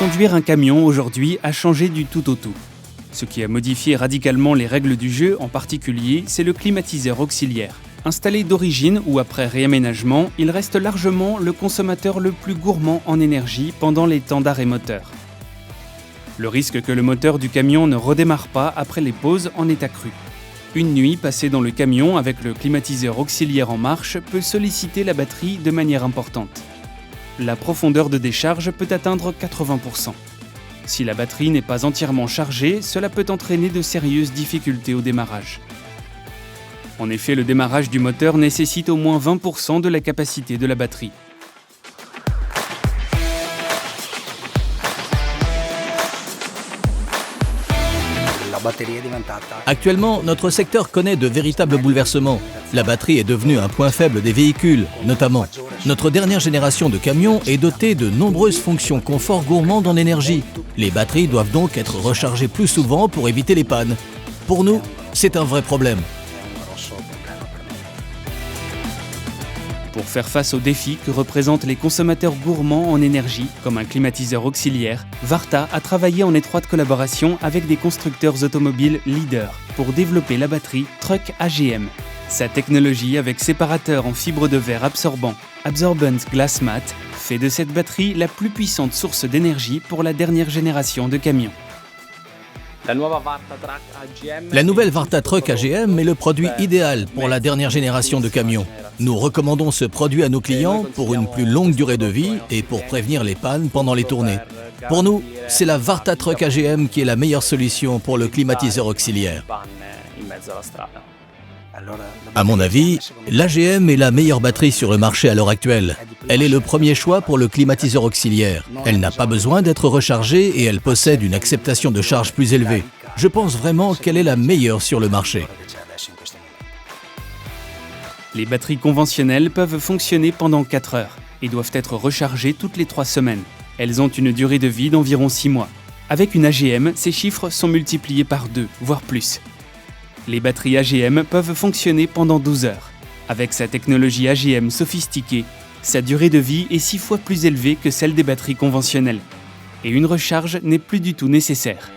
Conduire un camion aujourd'hui a changé du tout au tout. Ce qui a modifié radicalement les règles du jeu en particulier, c'est le climatiseur auxiliaire. Installé d'origine ou après réaménagement, il reste largement le consommateur le plus gourmand en énergie pendant les temps d'arrêt moteur. Le risque que le moteur du camion ne redémarre pas après les pauses en est accru. Une nuit passée dans le camion avec le climatiseur auxiliaire en marche peut solliciter la batterie de manière importante. La profondeur de décharge peut atteindre 80%. Si la batterie n'est pas entièrement chargée, cela peut entraîner de sérieuses difficultés au démarrage. En effet, le démarrage du moteur nécessite au moins 20% de la capacité de la batterie. Actuellement, notre secteur connaît de véritables bouleversements. La batterie est devenue un point faible des véhicules, notamment. Notre dernière génération de camions est dotée de nombreuses fonctions confort gourmandes en énergie. Les batteries doivent donc être rechargées plus souvent pour éviter les pannes. Pour nous, c'est un vrai problème. Pour faire face aux défis que représentent les consommateurs gourmands en énergie, comme un climatiseur auxiliaire, Varta a travaillé en étroite collaboration avec des constructeurs automobiles leaders pour développer la batterie Truck AGM. Sa technologie avec séparateur en fibre de verre absorbant, Absorbent Glass Mat, fait de cette batterie la plus puissante source d'énergie pour la dernière génération de camions. La nouvelle Varta Truck AGM est le produit idéal pour la dernière génération de camions. Nous recommandons ce produit à nos clients pour une plus longue durée de vie et pour prévenir les pannes pendant les tournées. Pour nous, c'est la Varta Truck AGM qui est la meilleure solution pour le climatiseur auxiliaire. À mon avis, l'AGM est la meilleure batterie sur le marché à l'heure actuelle. Elle est le premier choix pour le climatiseur auxiliaire. Elle n'a pas besoin d'être rechargée et elle possède une acceptation de charge plus élevée. Je pense vraiment qu'elle est la meilleure sur le marché. Les batteries conventionnelles peuvent fonctionner pendant 4 heures et doivent être rechargées toutes les 3 semaines. Elles ont une durée de vie d'environ 6 mois. Avec une AGM, ces chiffres sont multipliés par 2, voire plus. Les batteries AGM peuvent fonctionner pendant 12 heures. Avec sa technologie AGM sophistiquée, sa durée de vie est 6 fois plus élevée que celle des batteries conventionnelles. Et une recharge n'est plus du tout nécessaire.